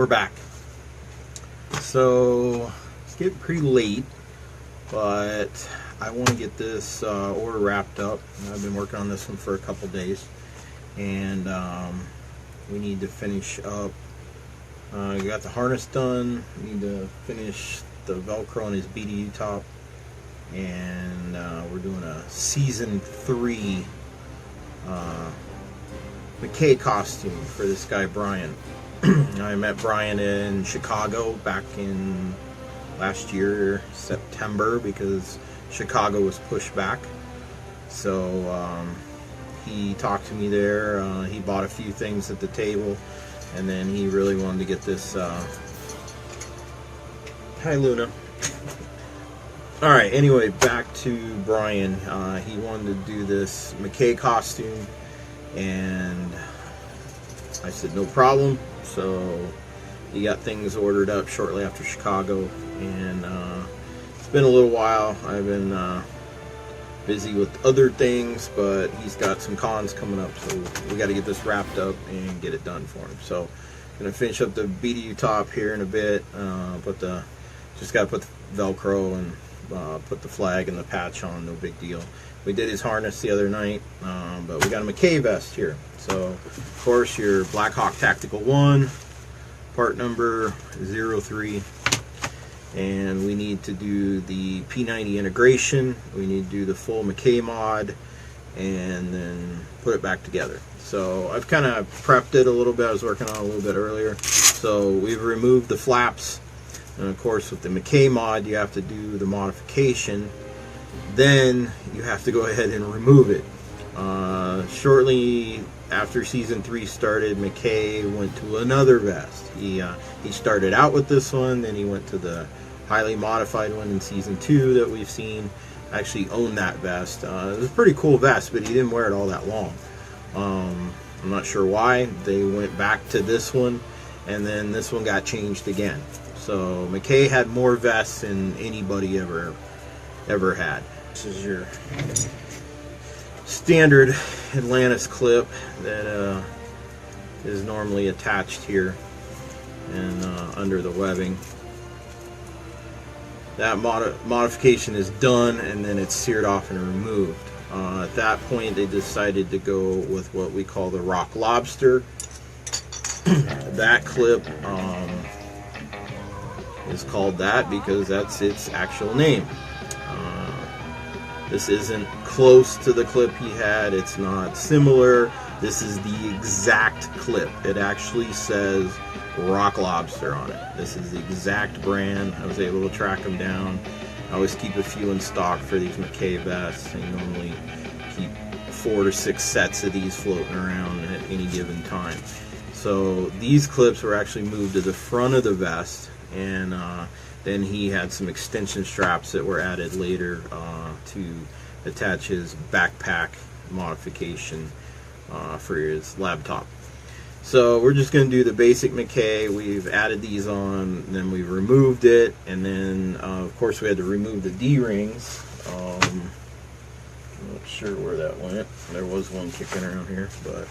We're back. So it's getting pretty late, but I want to get this order wrapped up. I've been working on this one for a couple days, and we need to finish up. We got the harness done. We need to finish the Velcro on his BDU top, and we're doing a season 3 McKay costume for this guy Brian. I met Brian in Chicago back in last year, September, because Chicago was pushed back. So he talked to me there. He bought a few things at the table, and then he really wanted to get this. Hi, Luna. All right. Anyway, back to Brian. He wanted to do this McKay costume, and I said no problem. So he got things ordered up shortly after Chicago, and it's been a little while. I've been busy with other things, but he's got some cons coming up, so we got to get this wrapped up and get it done for him. So I'm gonna finish up the BDU top here in a bit. Just got to put the Velcro and put the flag and the patch on. No big deal. We did his harness the other night, but we got a McKay vest here. So, of course, your Blackhawk Tactical 1, part number 03. And we need to do the P90 integration. We need to do the full McKay mod, and then put it back together. So I've kind of prepped it a little bit. I was working on it a little bit earlier. So we've removed the flaps. And, of course, with the McKay mod, you have to do the modification. Then you have to go ahead and remove it. Shortly after season 3 started, McKay went to another vest. He started out with this one, then he went to the highly modified one in season 2 that we've seen. I actually own that vest. It was a pretty cool vest, but he didn't wear it all that long. I'm not sure why. They went back to this one, and then this one got changed again. So McKay had more vests than anybody ever had. This is your standard Atlantis clip that is normally attached here and under the webbing. That modification is done, and then it's seared off and removed. At that point, they decided to go with what we call the Rock Lobster. That clip is called that because that's its actual name. This isn't close to the clip he had. It's not similar. This is the exact clip. It actually says Rock Lobster on it. This is the exact brand. I was able to track them down. I always keep a few in stock for these McKay vests. I normally keep 4 to 6 sets of these floating around at any given time. So these clips were actually moved to the front of the vest, and then he had some extension straps that were added later to attach his backpack modification for his laptop. So we're just going to do the basic McKay. We've added these on, and then we've removed it, and then of course we had to remove the D-rings. I'm not sure where that went. There was one kicking around here, but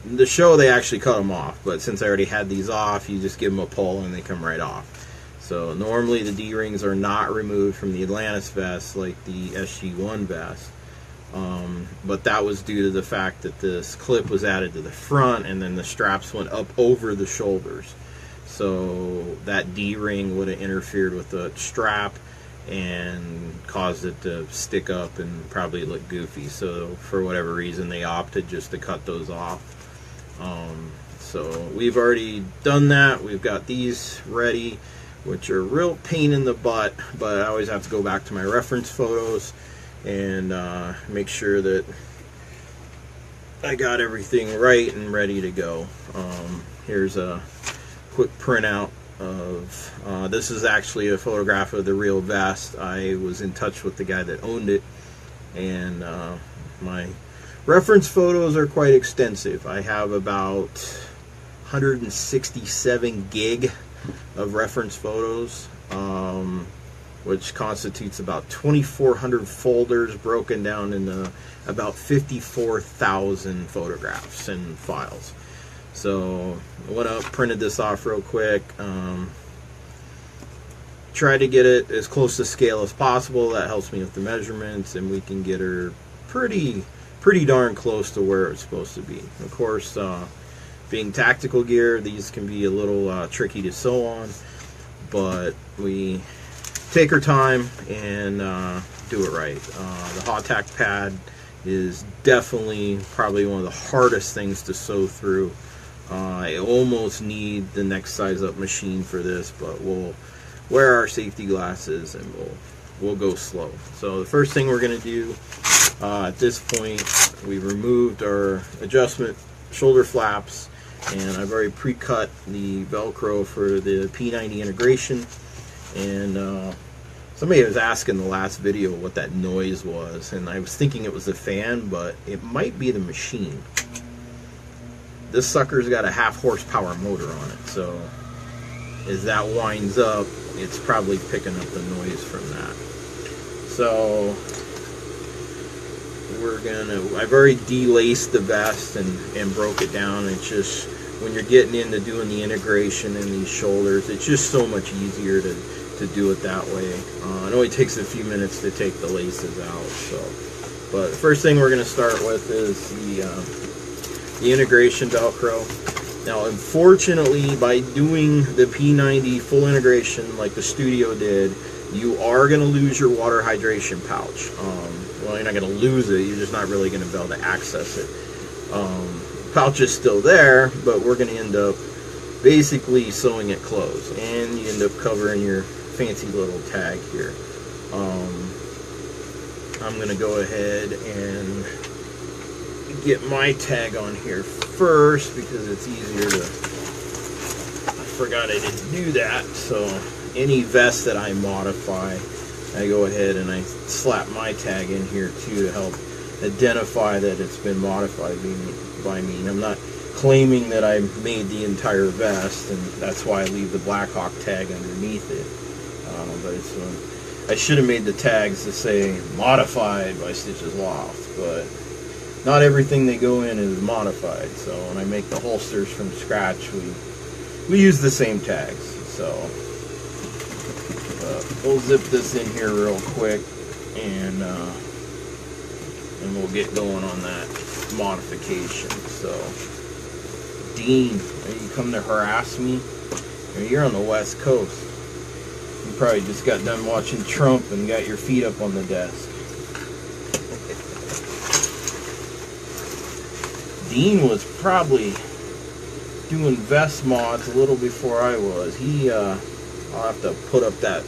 the show they actually cut them off, but since I already had these off, you just give them a pull and they come right off. So normally the D-rings are not removed from the Atlantis vest like the SG-1 vest, but that was due to the fact that this clip was added to the front, and then the straps went up over the shoulders. So that D-ring would have interfered with the strap and caused it to stick up and probably look goofy. So for whatever reason, they opted just to cut those off. So we've already done that. We've got these ready, which are a real pain in the butt, but I always have to go back to my reference photos and make sure that I got everything right and ready to go. Here's a quick printout of this is actually a photograph of the real vest. I was in touch with the guy that owned it, and my reference photos are quite extensive. I have about 167 gig of reference photos, which constitutes about 2,400 folders broken down into about 54,000 photographs and files. So I went up, printed this off real quick. Tried to get it as close to scale as possible. That helps me with the measurements, and we can get her pretty darn close to where it's supposed to be. Of course, being tactical gear, these can be a little tricky to sew on, but we take our time and do it right. The hot tack pad is definitely probably one of the hardest things to sew through. I almost need the next size up machine for this, but we'll wear our safety glasses and we'll go slow. So the first thing we're going to do at this point, we removed our adjustment shoulder flaps, and I've already pre-cut the Velcro for the P90 integration. And somebody was asking the last video what that noise was, and I was thinking it was the fan, but it might be the machine. This sucker's got a 1/2 horsepower motor on it, so as that winds up, it's probably picking up the noise from that. So I've already delaced the vest and broke it down. It's just, when you're getting into doing the integration in these shoulders, it's just so much easier to do it that way. It only takes a few minutes to take the laces out. So, but the first thing we're going to start with is the integration Velcro. Now, unfortunately, by doing the P90 full integration like the Studio did, you are going to lose your water hydration pouch. Well, you're not going to lose it, you're just not really going to be able to access it. Pouch is still there, but we're going to end up basically sewing it closed, and you end up covering your fancy little tag here. I'm going to go ahead and get my tag on here first because it's easier to, I forgot I didn't do that. So any vest that I modify, I go ahead and I slap my tag in here too to help identify that it's been modified by me. I'm not claiming that I made the entire vest, and that's why I leave the Blackhawk tag underneath it. But it's I should have made the tags to say modified by Stitches Loft, but not everything they go in is modified. So when I make the holsters from scratch, we use the same tags. So we'll zip this in here real quick, and we'll get going on that modification. So, Dean, are you come to harass me? You're on the West Coast. You probably just got done watching Trump and got your feet up on the desk. Dean was probably doing vest mods a little before I was. I'll have to put up that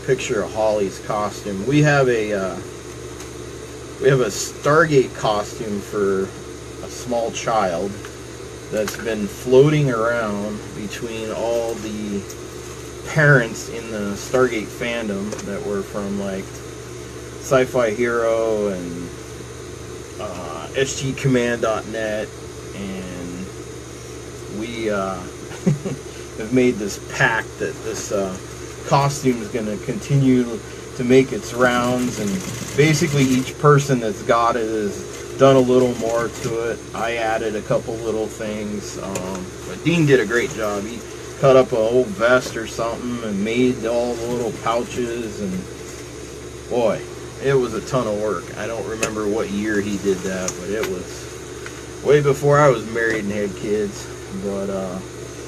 picture of Holly's costume. We have a Stargate costume for a small child that's been floating around between all the parents in the Stargate fandom that were from like Sci-Fi Hero and SGCommand.net, and we have made this pact that this costume is going to continue to make its rounds, and basically each person that's got it has done a little more to it. I added a couple little things, but Dean did a great job. He cut up an old vest or something and made all the little pouches, and boy, it was a ton of work. I don't remember what year he did that, but it was way before I was married and had kids. But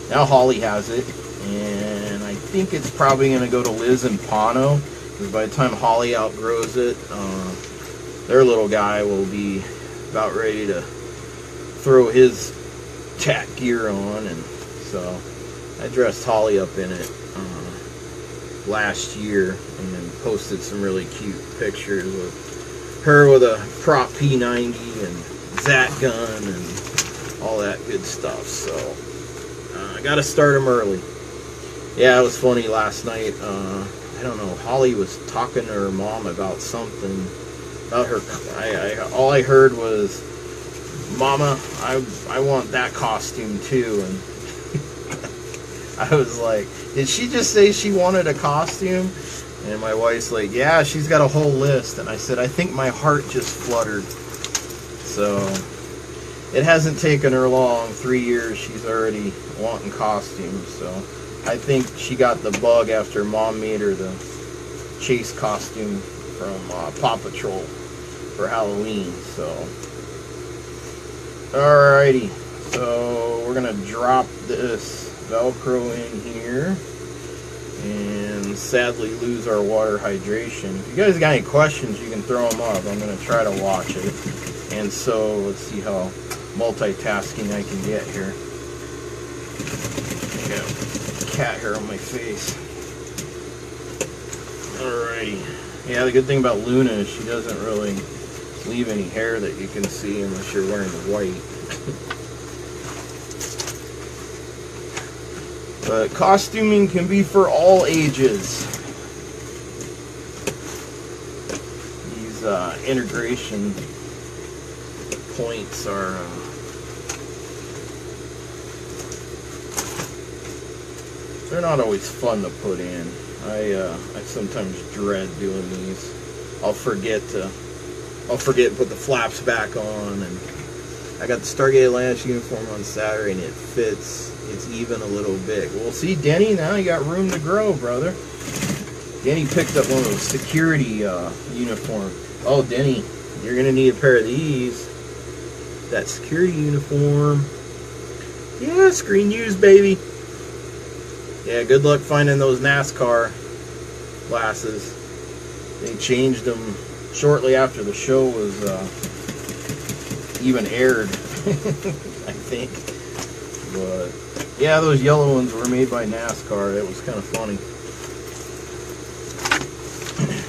now Holly has it, and I think it's probably going to go to Liz and Pano, because by the time Holly outgrows it, their little guy will be about ready to throw his tack gear on. And so I dressed Holly up in it last year and then posted some really cute pictures with her with a prop P90 and Zat gun and all that good stuff. So I got to start them early. Yeah, it was funny last night. I don't know, Holly was talking to her mom about something about her. All I heard was, "Mama, I want that costume too." And I was like, "Did she just say she wanted a costume?" And my wife's like, "Yeah, she's got a whole list." And I said, "I think my heart just fluttered." So it hasn't taken her long. 3 years, she's already wanting costumes. So I think she got the bug after Mom made her the Chase costume from Paw Patrol for Halloween. So, alrighty. So we're gonna drop this Velcro in here and sadly lose our water hydration. If you guys got any questions, you can throw them up. I'm gonna try to watch it. And so let's see how multitasking I can get here. I got cat hair on my face. Alrighty. Yeah, the good thing about Luna is she doesn't really leave any hair that you can see unless you're wearing white. But costuming can be for all ages. These integration points are they're not always fun to put in. I sometimes dread doing these. I'll forget to put the flaps back on, and I got the Stargate Atlantis uniform on Saturday and it fits. It's even a little big. Well, see, Denny, now you got room to grow, brother. Denny picked up one of those security uniforms. Oh, Denny, you're gonna need a pair of these. That security uniform. Yeah, screen use, baby. Yeah, good luck finding those NASCAR glasses. They changed them shortly after the show was even aired, I think. But yeah, those yellow ones were made by NASCAR. It was kind of funny.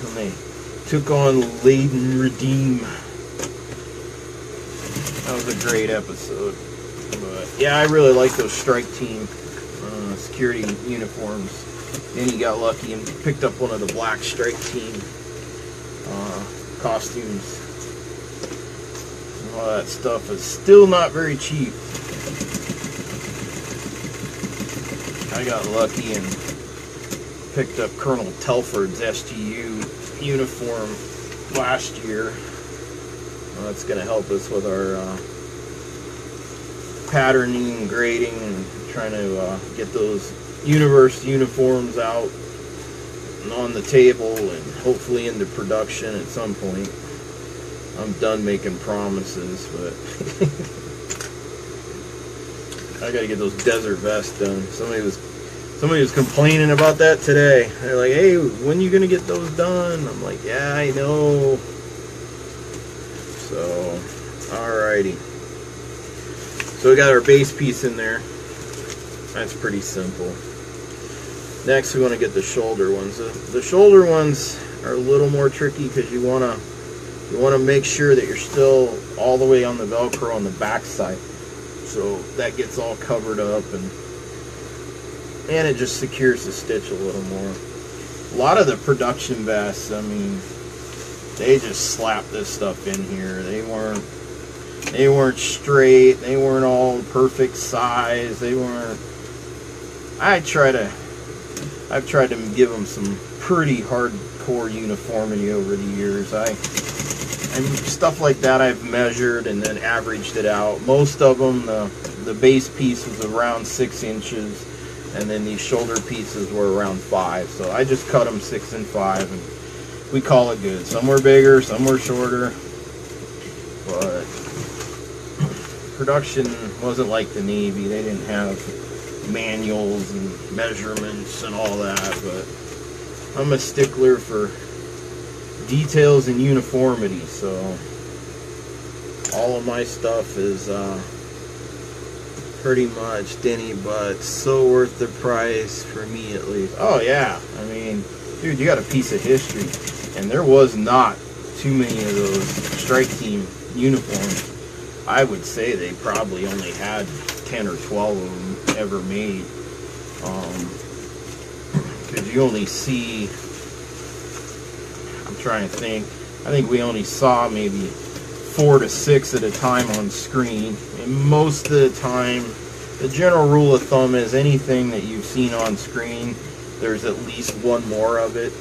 And they took on Laden Redeem. That was a great episode. But yeah, I really like those strike team security uniforms. Then he got lucky and picked up one of the black strike team costumes. All that stuff is still not very cheap. I got lucky and picked up Colonel Telford's SGU uniform last year. That's going to help us with our patterning and grading and trying to get those universe uniforms out and on the table and hopefully into production at some point. I'm done making promises, but I got to get those desert vests done. Somebody was complaining about that today. They're like, "Hey, when are you gonna get those done?" I'm like, "Yeah, I know." So, alrighty. So we got our base piece in there. That's pretty simple. Next, we want to get the shoulder ones. The shoulder ones are a little more tricky because you want to make sure that you're still all the way on the Velcro on the back side, so that gets all covered up and it just secures the stitch a little more. A lot of the production vests, I mean, they just slapped this stuff in here. They weren't straight. They weren't all perfect size. They weren't. I've tried to give them some pretty hardcore uniformity over the years. Stuff like that I've measured and then averaged it out. Most of them, the base piece was around 6 inches, and then these shoulder pieces were around 5. So I just cut them 6 and 5, and we call it good. Some were bigger, some were shorter, but production wasn't like the Navy. They didn't have manuals and measurements and all that, but I'm a stickler for details and uniformity, so all of my stuff is pretty much Denny, but so worth the price for me at least. Oh yeah, I mean, dude, you got a piece of history, and there was not too many of those strike team uniforms. I would say they probably only had 10 or 12 of them ever made, because you only see, I'm trying to think, I think we only saw maybe 4 to 6 at a time on screen, and most of the time, the general rule of thumb is anything that you've seen on screen, there's at least one more of it.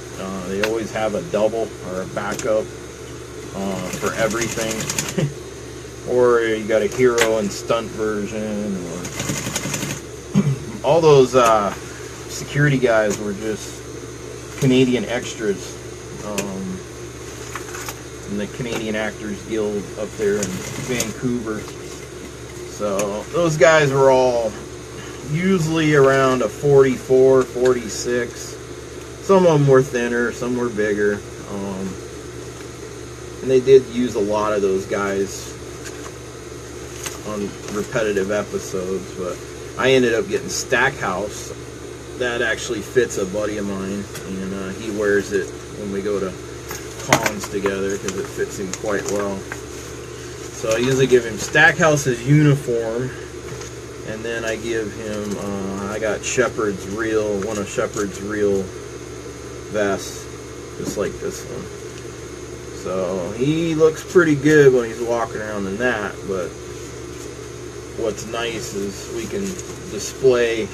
They always have a double or a backup for everything. or you got a hero and stunt version, or all those security guys were just Canadian extras in the Canadian Actors Guild up there in Vancouver. So those guys were all usually around a 44, 46. Some of them were thinner, some were bigger. And they did use a lot of those guys on repetitive episodes, but I ended up getting Stackhouse. That actually fits a buddy of mine, and he wears it when we go to cons together because it fits him quite well. So I usually give him Stackhouse's uniform, and then I give him, I got Shepard's real, one of Shepard's real vests, just like this one. So he looks pretty good when he's walking around in that, but what's nice is we can display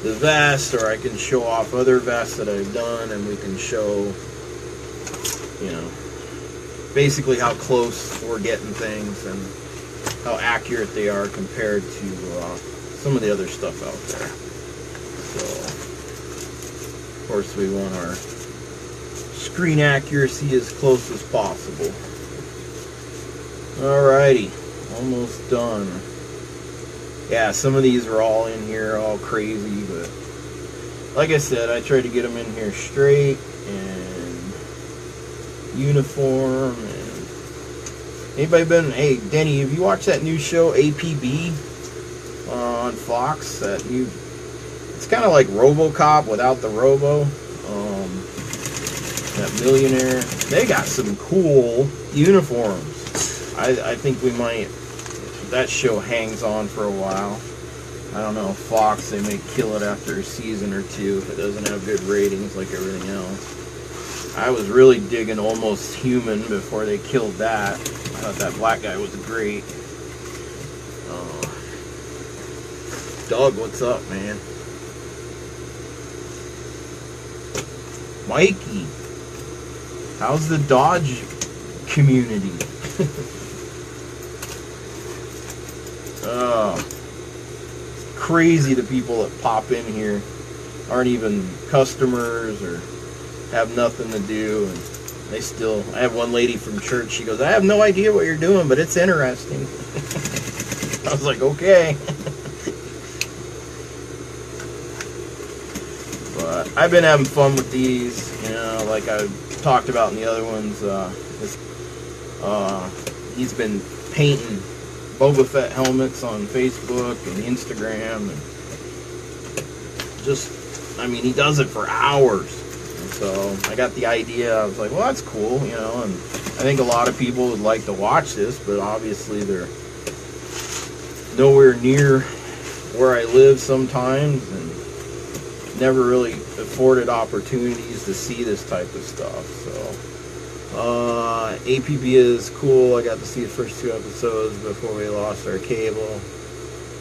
the vest, or I can show off other vests that I've done, and we can show, you know, basically how close we're getting things and how accurate they are compared to some of the other stuff out there. So, of course, we want our screen accuracy as close as possible. Alrighty, almost done. Yeah, some of these are all in here, all crazy, but like I said, I tried to get them in here straight and uniform. And anybody been? Hey, Denny, have you watched that new show APB on Fox? That new, it's kind of like RoboCop without the Robo. That millionaire. They got some cool uniforms. I think we might. That show hangs on for a while. I don't know, Fox, they may kill it after a season or two if it doesn't have good ratings like everything else. I was really digging Almost Human before they killed that. I thought that black guy was great. Doug, what's up, man? Mikey, how's the Dodge community? Crazy, the people that pop in here aren't even customers or have nothing to do, and they still, I have one lady from church, she goes, I have no idea what you're doing, but it's interesting. I was like, okay. But I've been having fun with these, you know, like I talked about in the other ones. He's been painting Boba Fett helmets on Facebook and Instagram, and just, I mean, he does it for hours. And so I got the idea, I was like, well, that's cool, you know, and I think a lot of people would like to watch this, but obviously they're nowhere near where I live sometimes, and never really afforded opportunities to see this type of stuff. So APB is cool. I got to see the first 2 episodes before we lost our cable.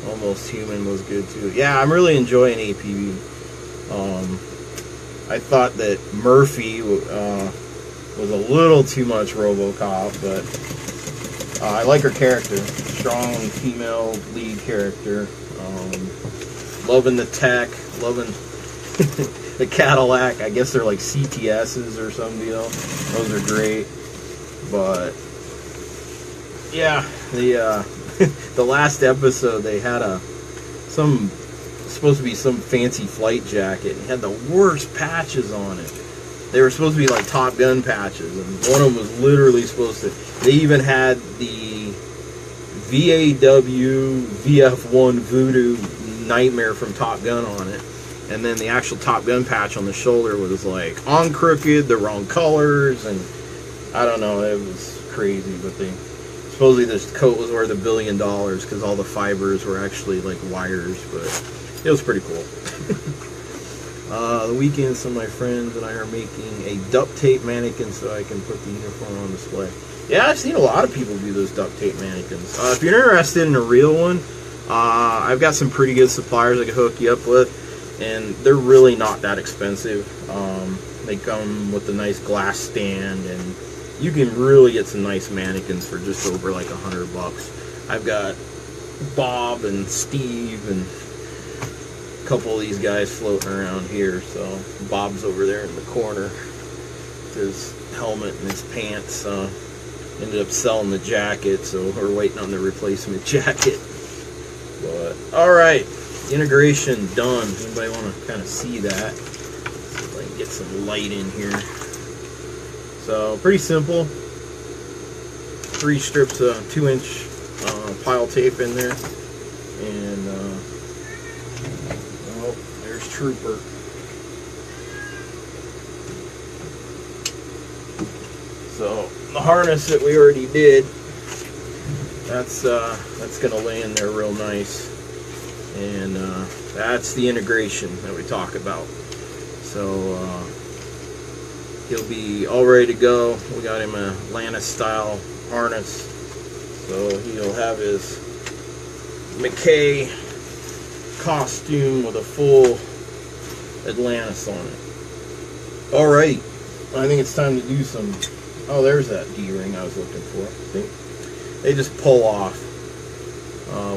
Almost Human was good too. Yeah, I'm really enjoying APB. I thought that Murphy was a little too much RoboCop, but I like her character. Strong female lead character. Loving the tech. Loving the Cadillac. I guess they're like CTSs or some deal. Those are great. But yeah, the last episode they had supposed to be some fancy flight jacket. It had the worst patches on it. They were supposed to be like Top Gun patches, and one of them was literally supposed to. They even had the VAW VF1 Voodoo Nightmare from Top Gun on it. And then the actual Top Gun patch on the shoulder was like on crooked, the wrong colors, and I don't know, it was crazy. But supposedly this coat was worth $1 billion because all the fibers were actually like wires, but it was pretty cool. The weekend, some of my friends and I are making a duct tape mannequin so I can put the uniform on display. Yeah, I've seen a lot of people do those duct tape mannequins. If you're interested in a real one, I've got some pretty good suppliers I can hook you up with. And they're really not that expensive. They come with a nice glass stand, and you can really get some nice mannequins for just over like $100. I've got Bob and Steve and a couple of these guys floating around here. So Bob's over there in the corner with his helmet and his pants. Ended up selling the jacket, so we're waiting on the replacement jacket. But alright, integration done. Anybody want to kind of see that? See if I can get some light in here. So pretty simple. 3 strips of 2-inch pile tape in there, and oh, there's Trooper. So the harness that we already did, that's gonna lay in there real nice, and that's the integration that we talk about. So he'll be all ready to go. We got him a Atlantis style harness, so he'll have his McKay costume with a full Atlantis on it. Alright, I think it's time to do some. Oh, there's that D-ring I was looking for. See? They just pull off.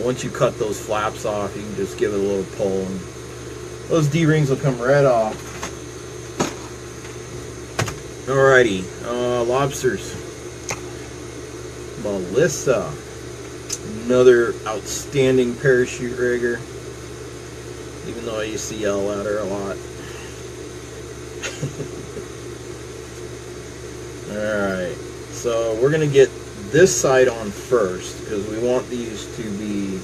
Once you cut those flaps off, you can just give it a little pull, and those D-rings will come right off. Alrighty, lobsters. Melissa, another outstanding parachute rigger, even though I used to yell at her a lot. Alright, so we're going to get this side on first, because we want these to be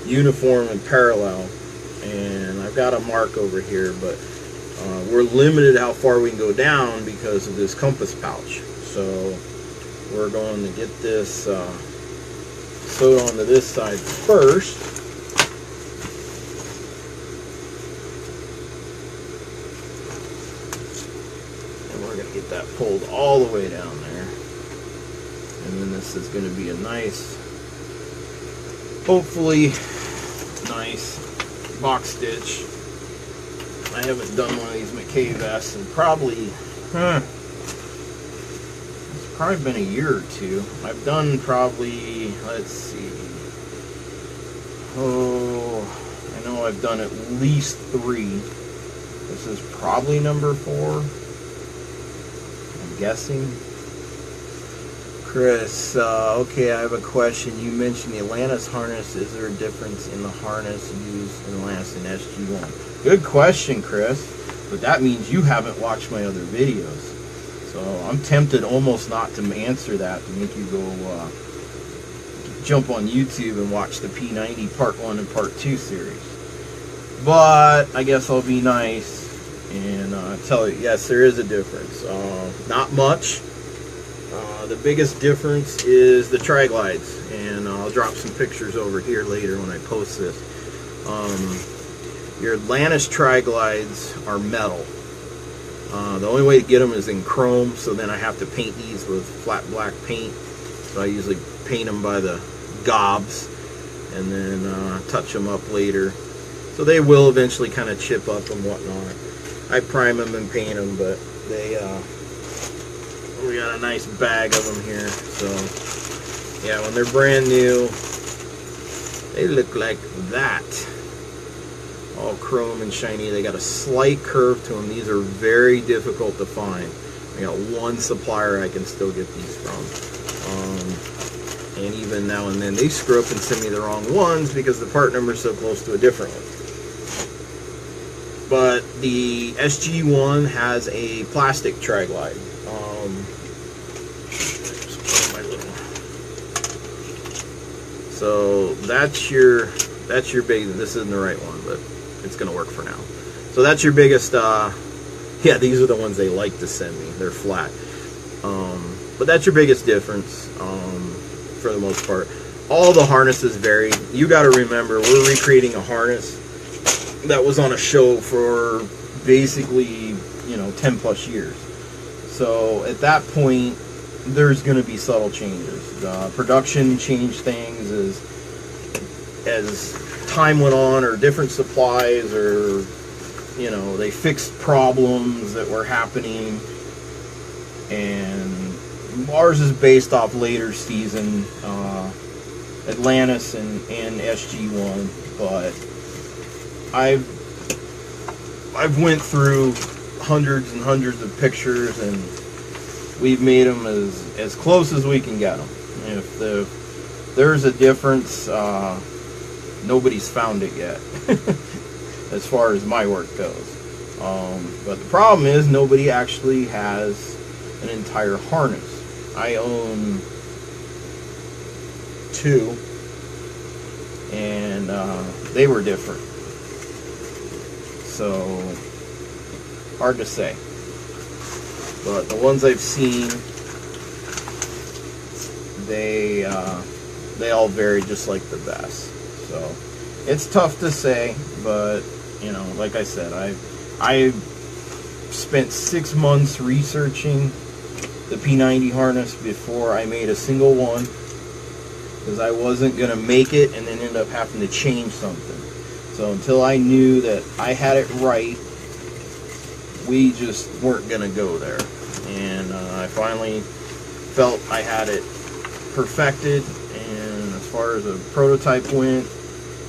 uniform and parallel. And I've got a mark over here, but we're limited how far we can go down because of this compass pouch. So we're going to get this sewed onto this side first. And we're going to get that pulled all the way down there. And then this is going to be a nice, hopefully nice box stitch. I haven't done one of these McKay vests in probably, it's probably been a year or two. I've done probably, let's see, oh, I know I've done at least 3. This is probably number 4, I'm guessing. Chris, okay, I have a question. You mentioned the Atlantis harness. Is there a difference in the harness used in Atlantis and SG1? Good question, Chris. But that means you haven't watched my other videos. So I'm tempted almost not to answer that, to make you go jump on YouTube and watch the P90 Part 1 and Part 2 series. But I guess I'll be nice and tell you, yes, there is a difference. Not much. The biggest difference is the tri-glides, and I'll drop some pictures over here later when I post this. Your Atlantis tri-glides are metal. The only way to get them is in chrome, so then I have to paint these with flat black paint. So I usually paint them by the gobs and then touch them up later. So they will eventually kind of chip up and whatnot. I prime them and paint them, but they we got a nice bag of them here. So yeah, when they're brand new, they look like that, all chrome and shiny. They got a slight curve to them. These are very difficult to find. I got one supplier I can still get these from, and even now and then they screw up and send me the wrong ones because the part number is so close to a different one. But the SG1 has a plastic tri-glide. So that's your big. This isn't the right one, but it's gonna work for now. So that's your biggest. Yeah, these are the ones they like to send me. They're flat. But that's your biggest difference for the most part. All the harnesses vary. You got to remember, we're recreating a harness that was on a show for basically 10 plus years. So at that point, there's going to be subtle changes. Production changed things as time went on, or different supplies, or they fixed problems that were happening. And ours is based off later season Atlantis and SG1, but I've went through hundreds and hundreds of pictures, and we've made them as close as we can get them. If there's a difference, nobody's found it yet, as far as my work goes. But the problem is nobody actually has an entire harness. I own 2, and they were different. So, hard to say. But the ones I've seen, they all vary just like the best. So, it's tough to say, but, you know, like I said, I spent 6 months researching the P90 harness before I made a single one, because I wasn't going to make it and then end up having to change something. So until I knew that I had it right, we just weren't going to go there. And I finally felt I had it perfected, and as far as a prototype went,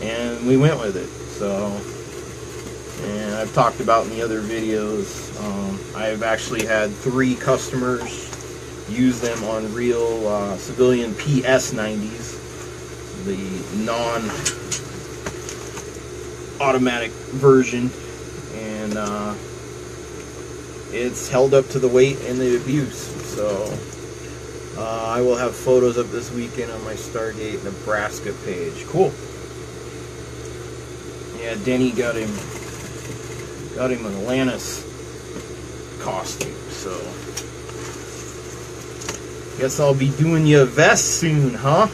and we went with it. So, and I've talked about in the other videos, I've actually had 3 customers use them on real civilian PS90s, the non-automatic version, and it's held up to the weight and the abuse. So I will have photos of this weekend on my Stargate Nebraska page. Cool. Yeah, Denny got him an Atlantis costume, so guess I'll be doing you a vest soon, huh?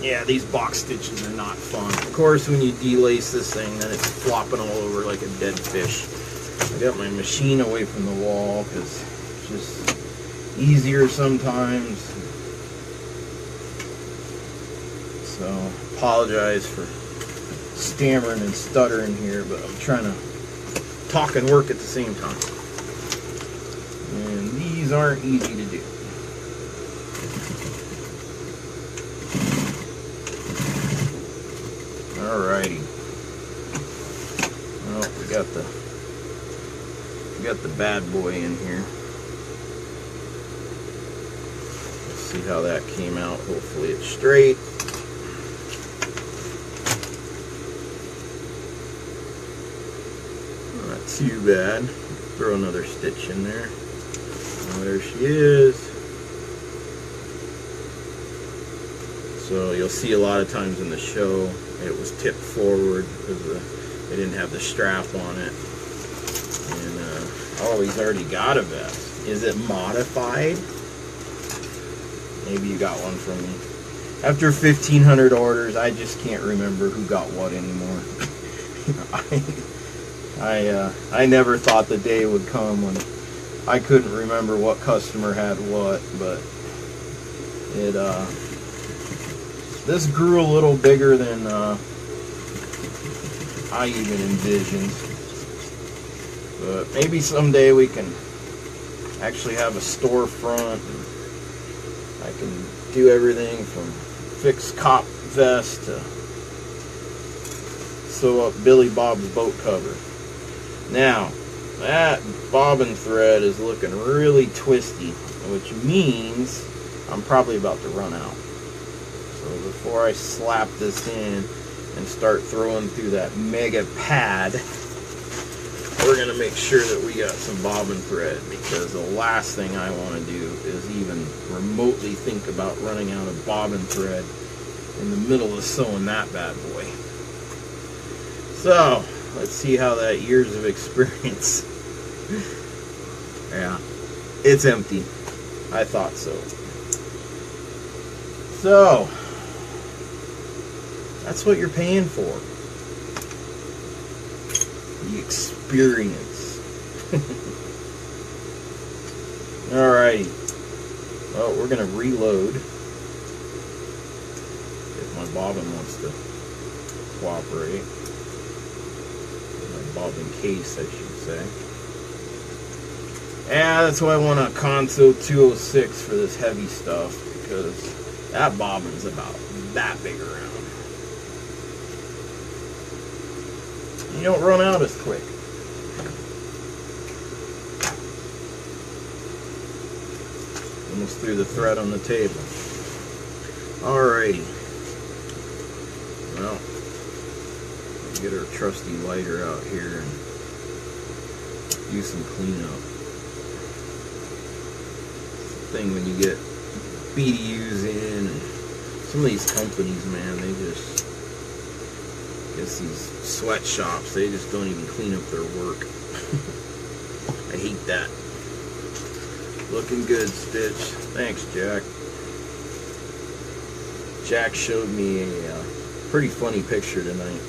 Yeah, these box stitches are not fun. Of course, when you delace this thing, then it's flopping all over like a dead fish. I got my machine away from the wall because it's just easier sometimes. So, apologize for stammering and stuttering here, but I'm trying to talk and work at the same time. And these aren't easy to do. Alrighty. Well, we got the bad boy in here. Let's see how that came out. Hopefully it's straight. Not too bad. Throw another stitch in there. And there she is. So you'll see a lot of times in the show it was tipped forward because they didn't have the strap on it. And oh, he's already got a vest. Is it modified? Maybe you got one from me. After 1,500 orders, I just can't remember who got what anymore. I never thought the day would come when I couldn't remember what customer had what, but it this grew a little bigger than I even envisioned. But maybe someday we can actually have a storefront. I can do everything from fix cop vest to sew up Billy Bob's boat cover. Now, that bobbin thread is looking really twisty, which means I'm probably about to run out. So before I slap this in and start throwing through that mega pad, we're going to make sure that we got some bobbin thread, because the last thing I want to do is even remotely think about running out of bobbin thread in the middle of sewing that bad boy. So, let's see how that years of experience. Yeah, it's empty. I thought so. So, that's what you're paying for. The experience. Alrighty. Well, we're going to reload. If my bobbin wants to cooperate. My bobbin case, I should say. Yeah, that's why I want a Consew 206 for this heavy stuff, because that bobbin's about that big around. You don't run out as quick. Almost threw the thread on the table. Alrighty. Well, get our trusty lighter out here and do some cleanup. It's the thing when you get BDUs in, and some of these companies, man, they just, I guess these sweatshops, they just don't even clean up their work. I hate that. Looking good, Stitch. Thanks, Jack. Jack showed me a pretty funny picture tonight.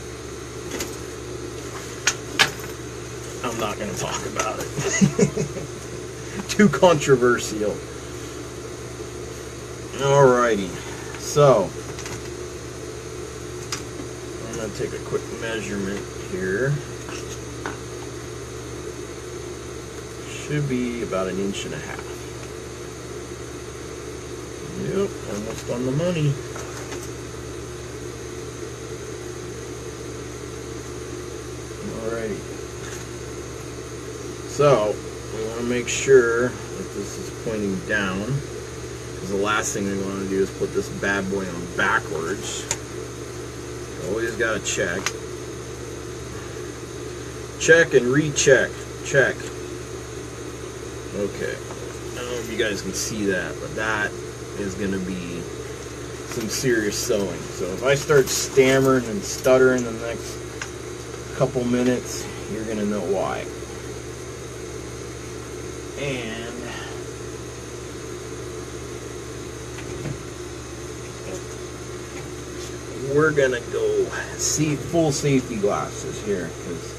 I'm not going to talk about it. Too controversial. Alrighty. So, I'm going to take a quick measurement here. Should be about 1.5 inches. Yep, almost on the money. Alrighty. So, we want to make sure that this is pointing down, because the last thing we want to do is put this bad boy on backwards. Always got to check. Check and recheck. Check. Okay. I don't know if you guys can see that, but that is going to be some serious sewing. So if I start stammering and stuttering in the next couple minutes, you're going to know why. And we're going to go see full safety glasses here, because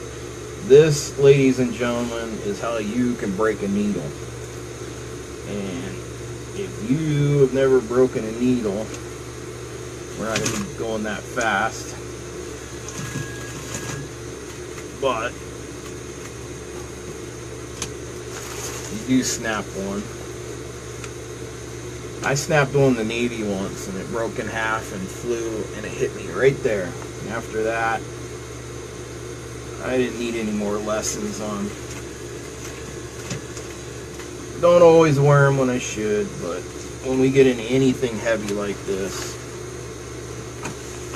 this, ladies and gentlemen, is how you can break a needle. And if you have never broken a needle, we're not going to be going that fast, but you do snap one. I snapped one in the Navy once, and it broke in half and flew, and it hit me right there. And after that, I didn't need any more lessons on. Don't always wear them when I should, but when we get into anything heavy like this,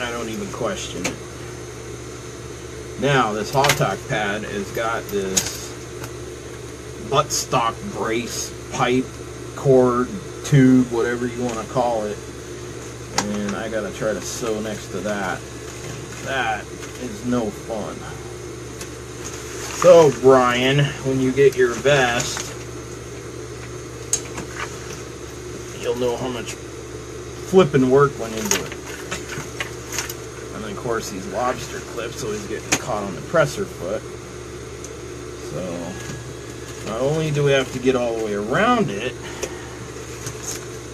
I don't even question it. Now, this Hawtak pad has got this buttstock brace, pipe, cord, tube, whatever you want to call it, and I gotta try to sew next to that. That is no fun. So, Brian, when you get your vest, you'll know how much flipping work went into it. And then, of course, these lobster clips always get caught on the presser foot. So, not only do we have to get all the way around it,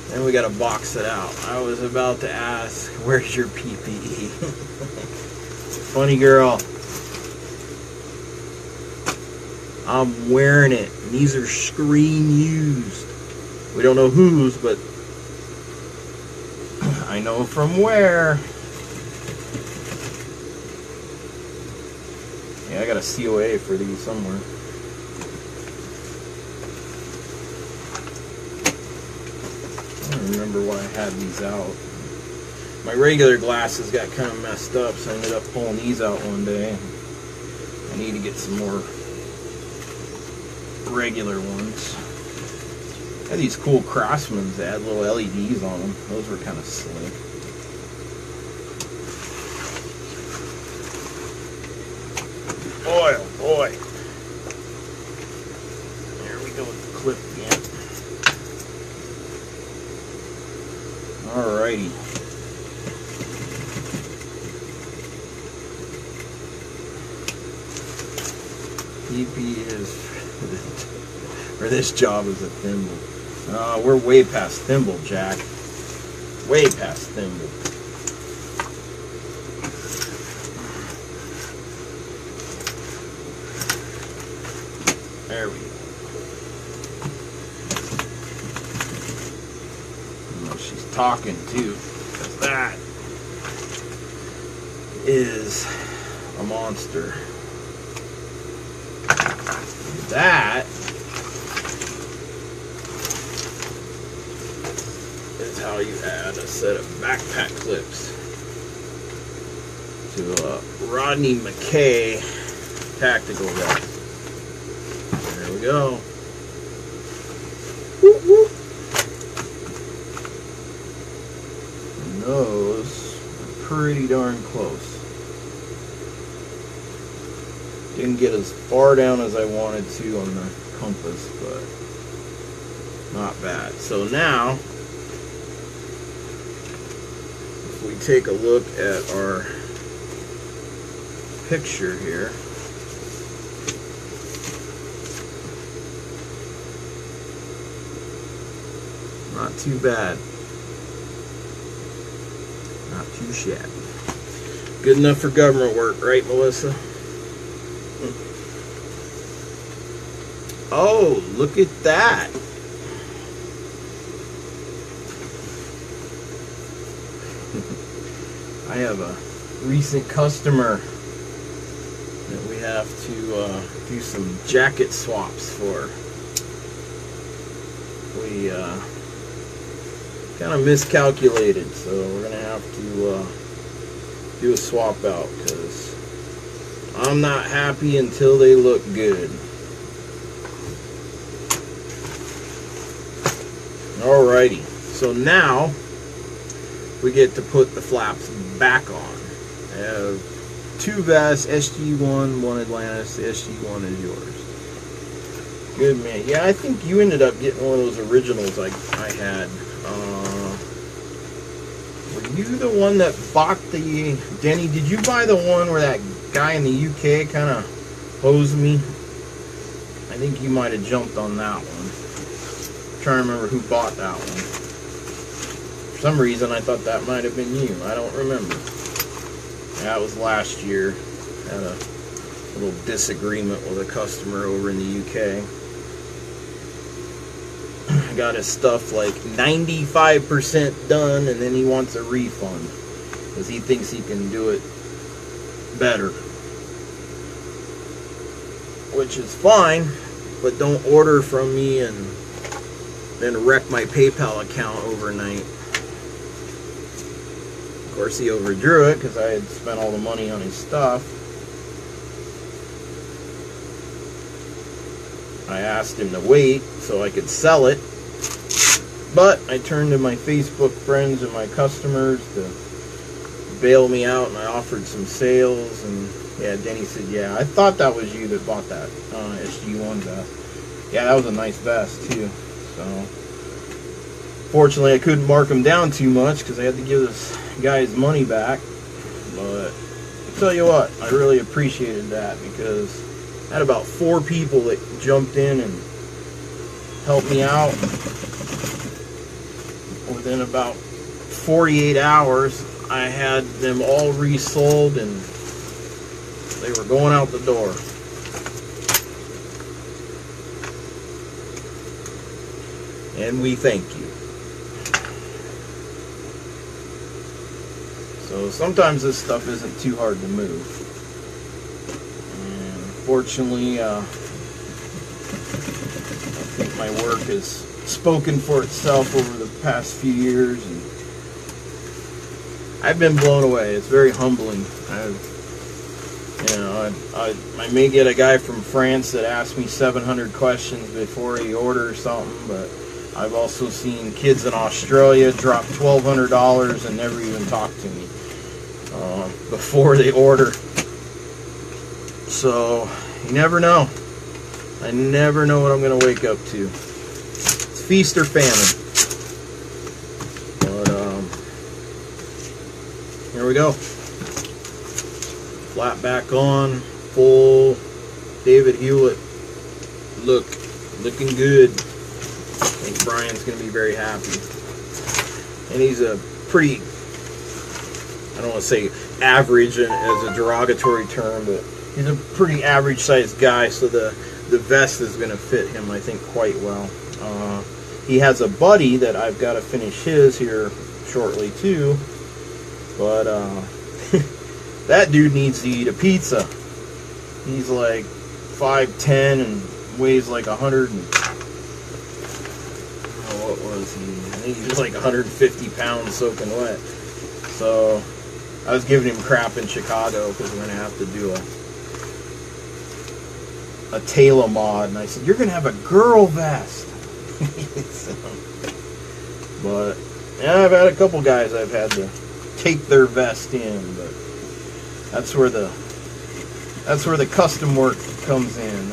then we got to box it out. I was about to ask, where's your PPE? Funny girl. I'm wearing it. And these are screen used. We don't know whose, but I know from where. Yeah, I got a COA for these somewhere. I don't remember why I had these out. My regular glasses got kind of messed up, so I ended up pulling these out one day. I need to get some more regular ones. I had these cool Craftsmans that had little LEDs on them. Those were kind of slick. Boy, oh boy. There we go with the clip again. Alrighty. PP is for this job is a thimble. We're way past thimble, Jack. Way past thimble. There we go. Oh, she's talking too, because that is a monster. That is how you add a set of backpack clips to a Rodney McKay tactical vest. There we go. Whoop, whoop. And those are pretty darn close. Didn't get as far down as I wanted to on the compass, but not bad. So now, if we take a look at our picture here, not too bad. Not too shabby. Good enough for government work, right, Melissa? Oh, look at that. I have a recent customer that we have to do some jacket swaps for. We kind of miscalculated, so we're going to have to do a swap out, because I'm not happy until they look good. Alrighty, so now we get to put the flaps back on. I have two vests, SG1, one Atlantis. The SG1 is yours. Good man. Yeah, I think you ended up getting one of those originals I had. Were you the one that bought the... Denny, did you buy the one where that guy in the UK kind of hosed me? I think you might have jumped on that one. I'm trying to remember who bought that one. For some reason, I thought that might have been you. I don't remember. That was last year. Had a little disagreement with a customer over in the UK. Got his stuff like 95% done, and then he wants a refund because he thinks he can do it better, which is fine, but don't order from me and then wreck my PayPal account overnight. Of course, he overdrew it because I had spent all the money on his stuff. I asked him to wait so I could sell it, but I turned to my Facebook friends and my customers to bail me out, and I offered some sales. And yeah, Denny said, yeah, I thought that was you that bought that SG1 vest. Yeah, that was a nice vest too. So fortunately I couldn't mark him down too much because I had to give this guy his money back. But I'll tell you what, I really appreciated that, because I had about 4 people that jumped in and helped me out. Within about 48 hours, I had them all resold, and they were going out the door. And we thank you. So sometimes this stuff isn't too hard to move. And fortunately, I think my work has spoken for itself over the past few years, and I've been blown away. It's very humbling. I may get a guy from France that asks me 700 questions before he orders something, but I've also seen kids in Australia drop $1,200 and never even talk to me before they order. So you never know. I never know what I'm going to wake up to. It's feast or famine. But here we go. Flat back on, full David Hewlett looking good. I think Brian's going to be very happy. And he's a pretty, I don't want to say average as a derogatory term, but he's a pretty average sized guy, so the vest is going to fit him, I think, quite well. He has a buddy that I've got to finish his here shortly too. But that dude needs to eat a pizza. He's like 5'10" and weighs like 100 and what was he? I think he was like 150 pounds soaking wet. So I was giving him crap in Chicago because we're gonna have to do a Taylor mod, and I said, "You're gonna have a girl vest." So, but yeah, I've had a couple guys I've had to take their vest in, but that's where the custom work comes in.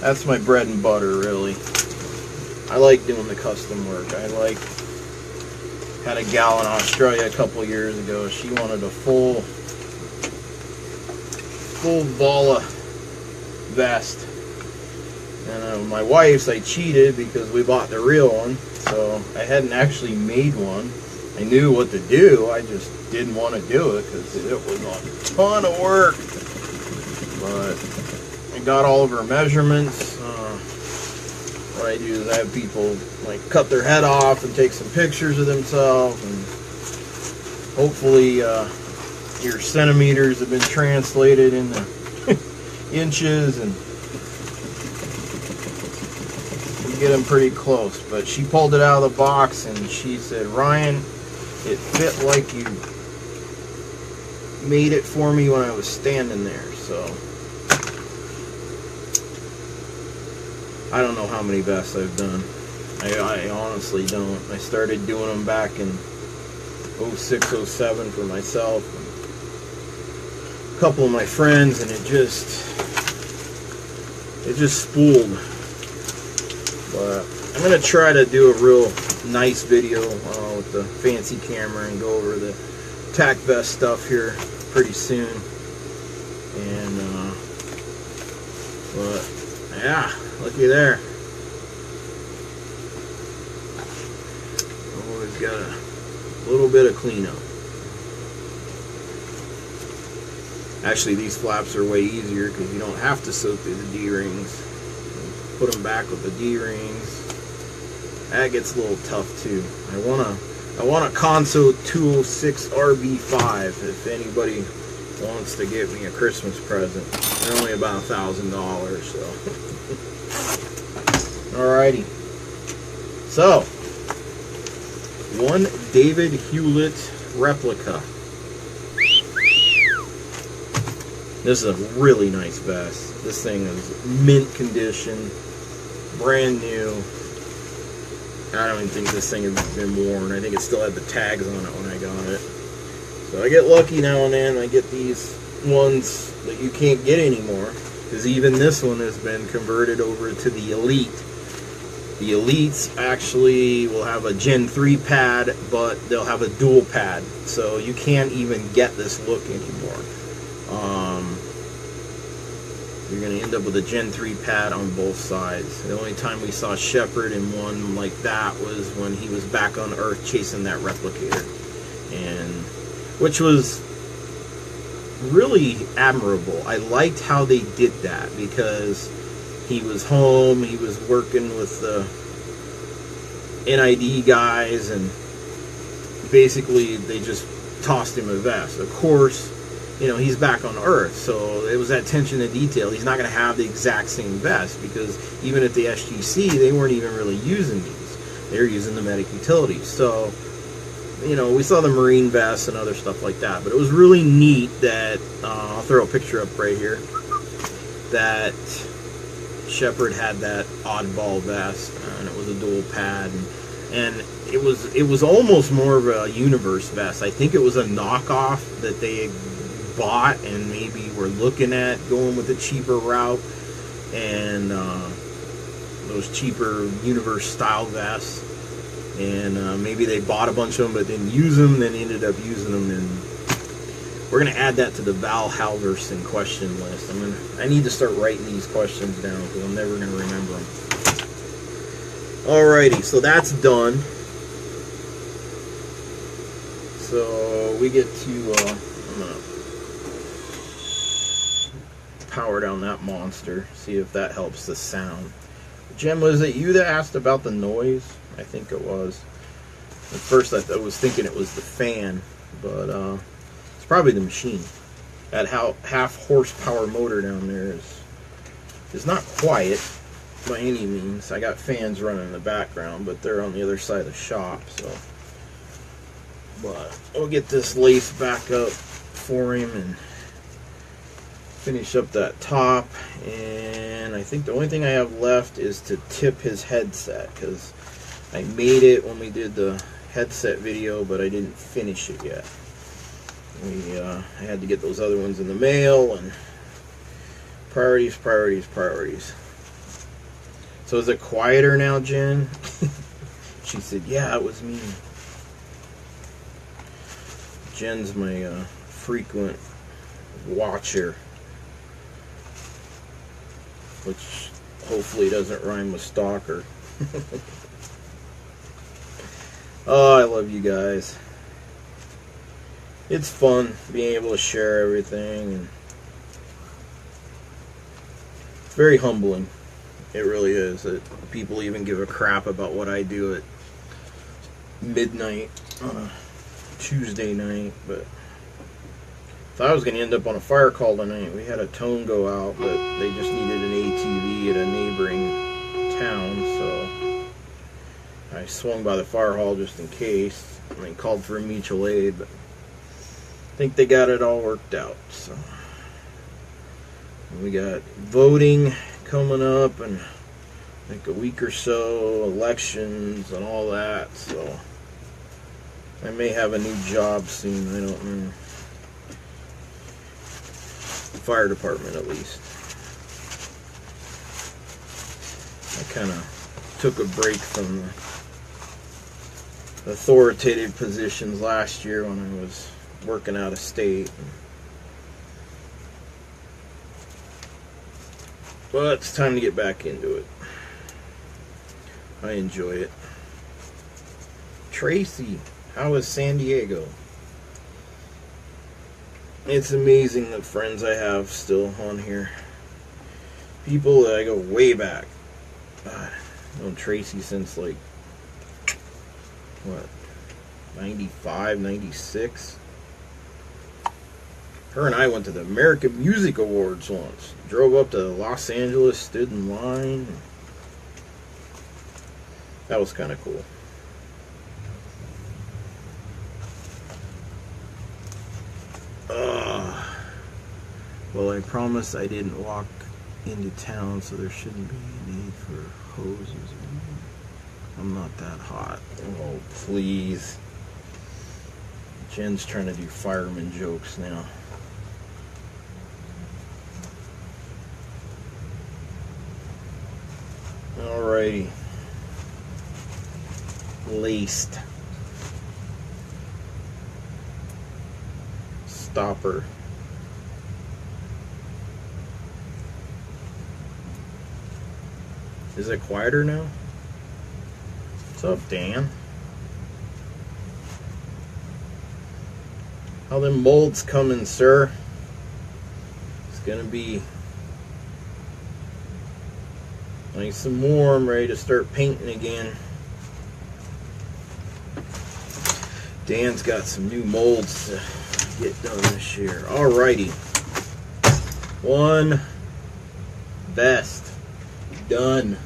That's my bread and butter, really. I like doing the custom work. Had a gal in Australia a couple years ago. She wanted a full Vala vest. And my wife's, I cheated because we bought the real one. So I hadn't actually made one. I knew what to do. I just didn't want to do it because it was a ton of work. But I got all of her measurements. What I do is I have people like cut their head off and take some pictures of themselves, and hopefully your centimeters have been translated into inches, and we get them pretty close. But she pulled it out of the box and she said, "Ryan, it fit like you made it for me when I was standing there." So I don't know how many vests I've done. I honestly don't. I started doing them back in 06, 07 for myself, and a couple of my friends, and it just spooled. But I'm gonna try to do a real nice video with the fancy camera and go over the tack vest stuff here pretty soon. And but yeah. Looky there. Always got a little bit of cleanup. Actually, these flaps are way easier because you don't have to soak through the D-rings. Put them back with the D-rings. That gets a little tough too. I want a Consew 206 RB5 if anybody wants to give me a Christmas present. They're only about $1,000, so. Alrighty. So, one David Hewlett replica. This is a really nice vest. This thing is mint condition, brand new. I don't even think this thing has been worn. I think it still had the tags on it when I got it. So I get lucky now and then. I get these ones that you can't get anymore, because even this one has been converted over to the Elite. The Elites actually will have a Gen 3 pad, but they'll have a dual pad, so you can't even get this look anymore. You're going to end up with a Gen 3 pad on both sides. The only time we saw Shepard in one like that was when he was back on Earth chasing that replicator, and which was really admirable. I liked how they did that, because he was home, he was working with the NID guys, and basically they just tossed him a vest. Of course, you know, he's back on Earth, so it was that attention to detail. He's not going to have the exact same vest, because even at the SGC, they weren't even really using these. They were using the medic utilities. So, you know, we saw the Marine vests and other stuff like that, but it was really neat that, I'll throw a picture up right here, that Shepard had that oddball vest, and it was a dual pad, and it was almost more of a universe vest. I think it was a knockoff that they bought and maybe were looking at going with a cheaper route, and those cheaper universe style vests, and maybe they bought a bunch of them but didn't use them, then ended up using them. And we're going to add that to the Val Halverson question list. I need to start writing these questions down because I'm never going to remember them. Alrighty, so that's done. So we get to, I'm going to power down that monster, see if that helps the sound. Jen, was it you that asked about the noise? I think it was. At first I was thinking it was the fan, but it's probably the machine. That half horsepower motor down there is not quiet by any means. I got fans running in the background, but they're on the other side of the shop, so. But we'll get this lathe back up for him and finish up that top. And I think the only thing I have left is to tip his headset, because I made it when we did the headset video, but I didn't finish it yet. I had to get those other ones in the mail, and priorities. So is it quieter now, Jen? She said, yeah, it was me. Jen's my frequent watcher, which hopefully doesn't rhyme with stalker. Oh, I love you guys. It's fun being able to share everything, and it's very humbling. It really is that people even give a crap about what I do at midnight on a Tuesday night. But thought I was going to end up on a fire call tonight. We had a tone go out, but they just needed an ATV at a neighboring town, so I swung by the fire hall just in case, and they called for a mutual aid, but I think they got it all worked out. So we got voting coming up, and I think a week or so, elections and all that, so I may have a new job soon, I don't know. Fire department, at least. I kind of took a break from the authoritative positions last year when I was working out of state. But it's time to get back into it. I enjoy it. Tracy, how is San Diego? It's amazing the friends I have still on here. People that I go way back. God, I've known Tracy since like, what, 95, 96? Her and I went to the American Music Awards once. Drove up to Los Angeles, stood in line. That was kind of cool. Well, I promise I didn't walk into town, so there shouldn't be any need for hoses. I'm not that hot. Oh, please. Jen's trying to do fireman jokes now. Alrighty. Laced. Stopper. Is it quieter now? What's up, Dan? How them molds coming, sir? It's gonna be nice and warm, ready to start painting again. Dan's got some new molds to get done this year. Alrighty. One vest. Done.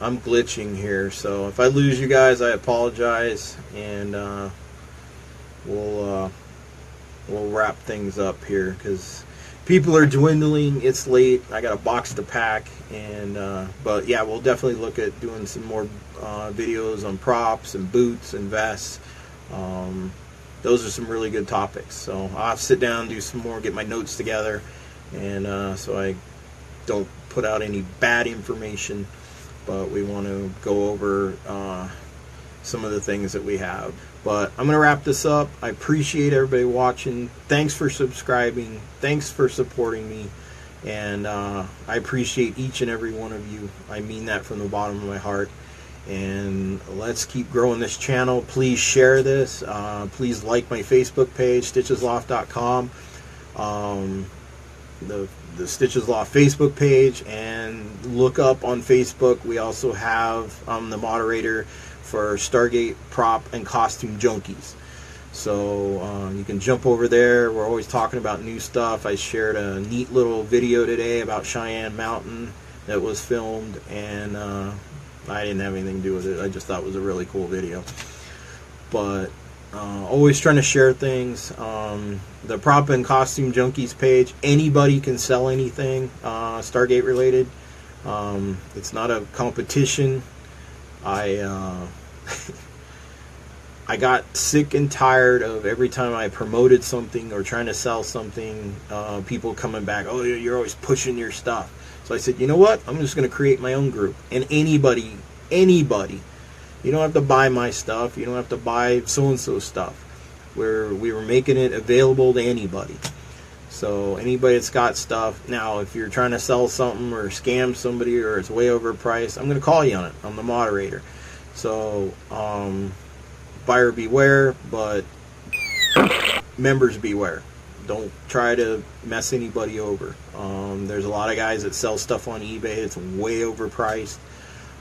I'm glitching here, so if I lose you guys, I apologize, and we'll wrap things up here because people are dwindling. It's late. I got a box to pack, and but yeah, we'll definitely look at doing some more videos on props and boots and vests. Those are some really good topics. So I'll have to sit down, do some more, get my notes together, and so I don't put out any bad information, but we want to go over some of the things that we have. But I'm going to wrap this up. I appreciate everybody watching. Thanks for subscribing. Thanks for supporting me. And I appreciate each and every one of you. I mean that from the bottom of my heart. And let's keep growing this channel. Please share this. Please like my Facebook page, stitchesloft.com. The Stitches Loft Facebook page, and look up on Facebook. We also have, I'm the moderator. for Stargate prop and costume junkies. So you can jump over there. We're always talking about new stuff. I shared a neat little video today about Cheyenne Mountain that was filmed, and I didn't have anything to do with it. I just thought it was a really cool video. But always trying to share things. The prop and costume junkies page, anybody can sell anything Stargate related. It's not a competition. I got sick and tired of every time I promoted something or trying to sell something, people coming back, oh, you're always pushing your stuff. So I said, you know what? I'm just going to create my own group. And anybody, you don't have to buy my stuff. You don't have to buy so-and-so stuff. We were making it available to anybody. So anybody that's got stuff. Now, if you're trying to sell something or scam somebody or it's way overpriced, I'm going to call you on it. I'm the moderator. So, buyer beware, but members beware. Don't try to mess anybody over. There's a lot of guys that sell stuff on eBay that's way overpriced.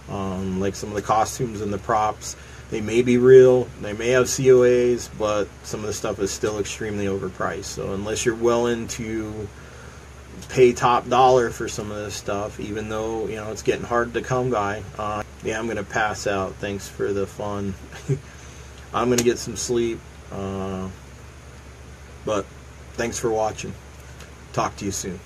Like some of the costumes and the props. They may be real, they may have COAs, but some of the stuff is still extremely overpriced. So unless you're willing to pay top dollar for some of this stuff, even though, you know, it's getting hard to come by, yeah, I'm going to pass out. Thanks for the fun. I'm going to get some sleep. But thanks for watching. Talk to you soon.